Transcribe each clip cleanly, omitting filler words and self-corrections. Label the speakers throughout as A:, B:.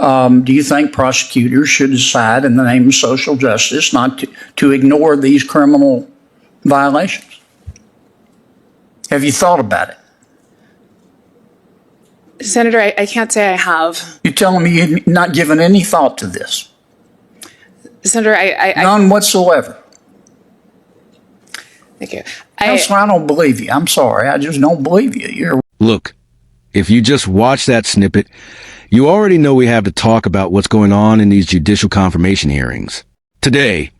A: Do you think prosecutors should decide in the name of social justice not to ignore these criminal violations? Have you thought about it?
B: Senator, I can't say I have.
A: You're telling me you've not given any thought to this?
B: Senator,
A: None whatsoever.
B: Thank you.
A: Counselor, I don't believe you. I'm sorry. I just don't believe you.
C: Look, if you just watch that snippet, you already know we have to talk about what's going on in these judicial confirmation hearings. Today,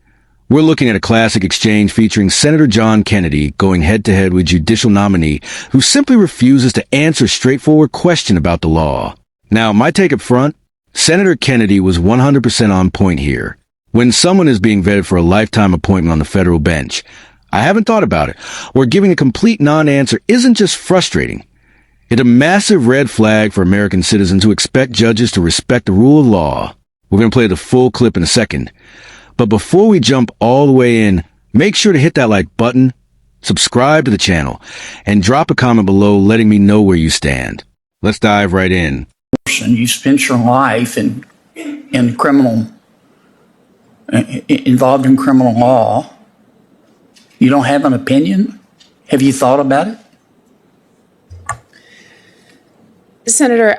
C: we're looking at a classic exchange featuring Senator John Kennedy going head-to-head with Judicial Nominee, who simply refuses to answer a straightforward question about the law. Now, my take up front, Senator Kennedy was 100% on point here. When someone is being vetted for a lifetime appointment on the federal bench, I haven't thought about it, or giving a complete non-answer isn't just frustrating. It's a massive red flag for American citizens who expect judges to respect the rule of law. We're going to play the full clip in a second. But before we jump all the way in, make sure to hit that like button, subscribe to the channel, and drop a comment below letting me know where you stand. Let's dive right in.
A: You spent your life in criminal, involved in criminal law. You don't have an opinion? Have you thought about it?
B: Senator,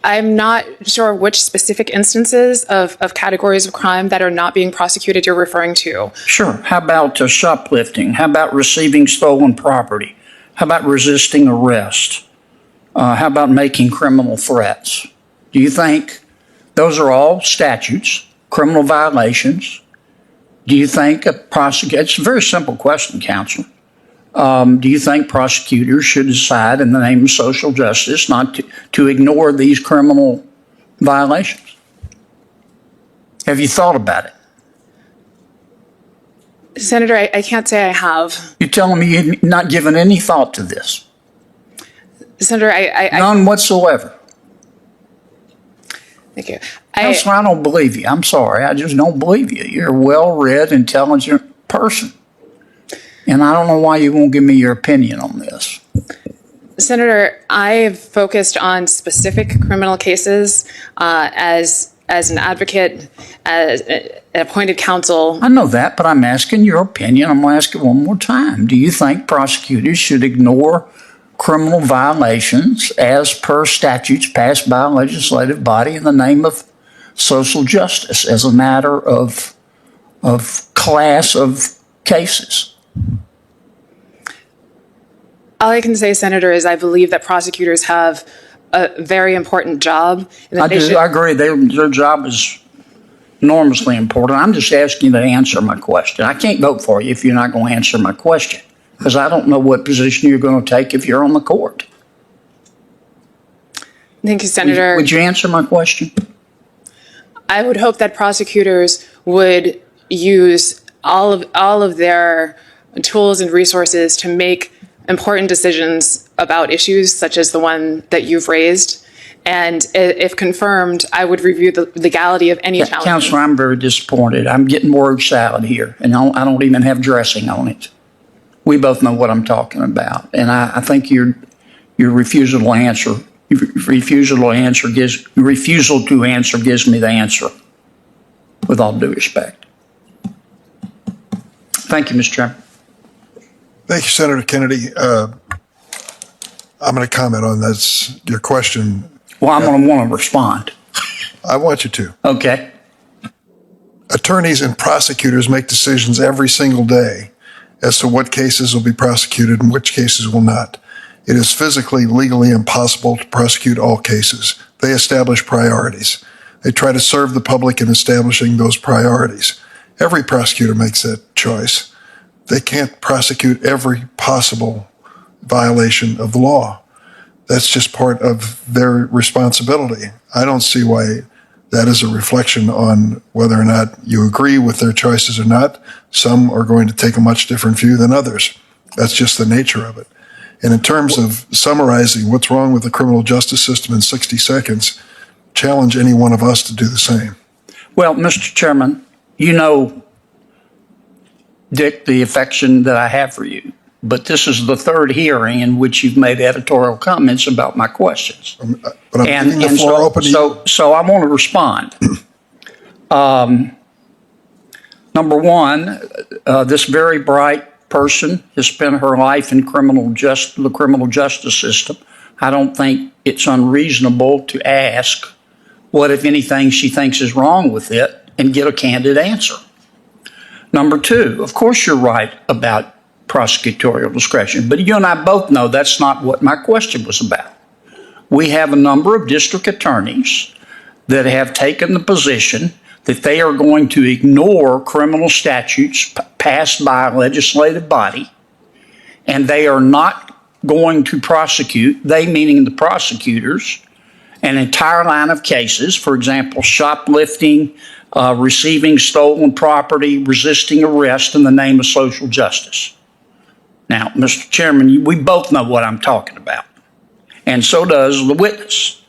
B: I'm not sure which specific instances of categories of crime that are not being prosecuted you're referring to.
A: Sure. How about shoplifting? How about receiving stolen property? How about resisting arrest? How about making criminal threats? Do you think those are all statutes, criminal violations? Do you think it's a very simple question, Counselor. Do you think prosecutors should decide in the name of social justice not to ignore these criminal violations? Have you thought about it?
B: Senator, I can't say I have.
A: You're telling me you've not given any thought to this?
B: Senator,
A: None whatsoever.
B: Thank you.
A: Counselor, I don't believe you. I'm sorry. I just don't believe you. You're a well-read, intelligent person. And I don't know why you won't give me your opinion on this.
B: Senator, I've focused on specific criminal cases as an advocate, as an appointed counsel.
A: I know that, but I'm asking your opinion. I'm going to ask it one more time. Do you think prosecutors should ignore criminal violations as per statutes passed by a legislative body in the name of social justice as a matter of class of cases?
B: All I can say, Senator, is I believe that prosecutors have a very important job.
A: I agree. Their job is enormously important. I'm just asking you to answer my question. I can't vote for you if you're not going to answer my question, because I don't know what position you're going to take if you're on the court.
B: Thank you, Senator.
A: Would you answer my question?
B: I would hope that prosecutors would use all of their tools and resources to make important decisions about issues such as the one that you've raised. And if confirmed, I would review the legality of any challenge.
A: Counselor, I'm very disappointed. I'm getting word salad here, and I don't even have dressing on it. We both know what I'm talking about, and I think your refusal to answer gives me the answer. With all due respect. Thank you, Mr. Chairman.
D: Thank you, Senator Kennedy. I'm going to comment on this, your question.
A: Well, I'm going to want to respond.
D: I want you to.
A: Okay.
D: Attorneys and prosecutors make decisions every single day as to what cases will be prosecuted and which cases will not. It is physically, legally impossible to prosecute all cases. They establish priorities. They try to serve the public in establishing those priorities. Every prosecutor makes that choice. They can't prosecute every possible violation of the law. That's just part of their responsibility. I don't see why that is a reflection on whether or not you agree with their choices or not. Some are going to take a much different view than others. That's just the nature of it. And in terms of summarizing what's wrong with the criminal justice system in 60 seconds, challenge any one of us to do the same.
A: Well, Mr. Chairman, you know, Dick, the affection that I have for you. but this is the third hearing in which you've made editorial comments about my questions.
D: But I'm leaving the floor open to you.
A: So I want to respond. Number one, this very bright person has spent her life in the criminal justice system. I don't think it's unreasonable to ask what, if anything, she thinks is wrong with it and get a candid answer. Number two, of course you're right about prosecutorial discretion, but you and I both know that's not what my question was about. We have a number of district attorneys that have taken the position that they are going to ignore criminal statutes passed by a legislative body, and they are not going to prosecute, they meaning the prosecutors, an entire line of cases, for example, shoplifting, receiving stolen property, resisting arrest in the name of social justice. Now, Mr. Chairman, we both know what I'm talking about, and so does the witness.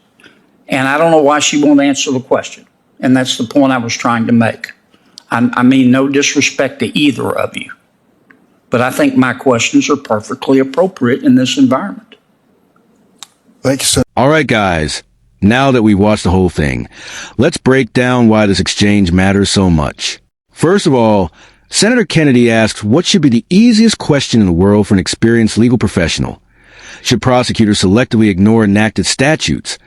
A: And I don't know why she won't answer the question, and that's the point I was trying to make. I mean no disrespect to either of you, but I think my questions are perfectly appropriate in this environment.
D: Thank you, sir.
C: All right, guys. Now that we've watched the whole thing, let's break down why this exchange matters so much. First of all, Senator Kennedy asks what should be the easiest question in the world for an experienced legal professional. Should prosecutors selectively ignore enacted statutes,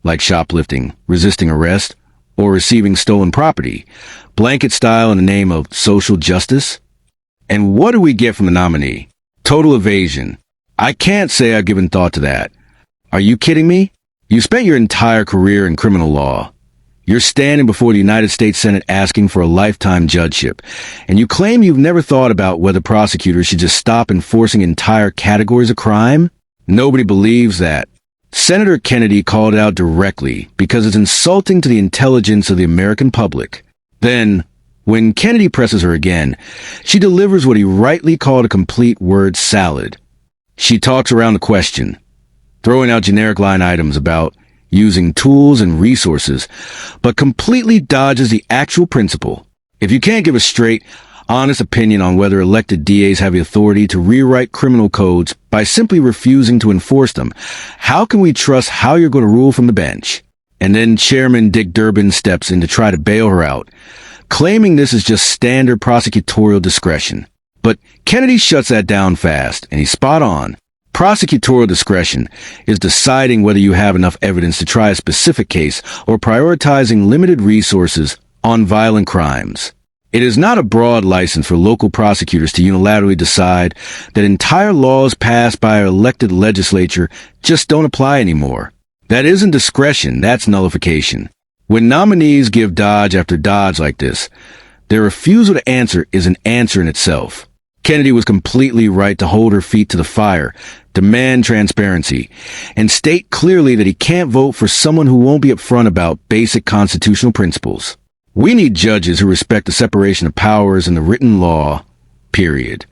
C: like shoplifting, resisting arrest, or receiving stolen property, blanket style in the name of social justice? And what do we get from the nominee? Total evasion. I can't say I've given thought to that. Are you kidding me? You spent your entire career in criminal law. You're standing before the United States Senate asking for a lifetime judgeship, and you claim you've never thought about whether prosecutors should just stop enforcing entire categories of crime? Nobody believes that. Senator Kennedy called it out directly because it's insulting to the intelligence of the American public. Then, when Kennedy presses her again, she delivers what he rightly called a complete word salad. She talks around the question, throwing out generic line items about using tools and resources, but completely dodges the actual principle. If you can't give a straight, honest opinion on whether elected DAs have the authority to rewrite criminal codes by simply refusing to enforce them, how can we trust how you're going to rule from the bench? And then Chairman Dick Durbin steps in to try to bail her out, claiming this is just standard prosecutorial discretion. But Kennedy shuts that down fast, and he's spot on. Prosecutorial discretion is deciding whether you have enough evidence to try a specific case or prioritizing limited resources on violent crimes. It is not a broad license for local prosecutors to unilaterally decide that entire laws passed by our elected legislature just don't apply anymore. That isn't discretion, that's nullification. When nominees give dodge after dodge like this, their refusal to answer is an answer in itself. Kennedy was completely right to hold her feet to the fire, demand transparency, and state clearly that he can't vote for someone who won't be upfront about basic constitutional principles. We need judges who respect the separation of powers and the written law, period.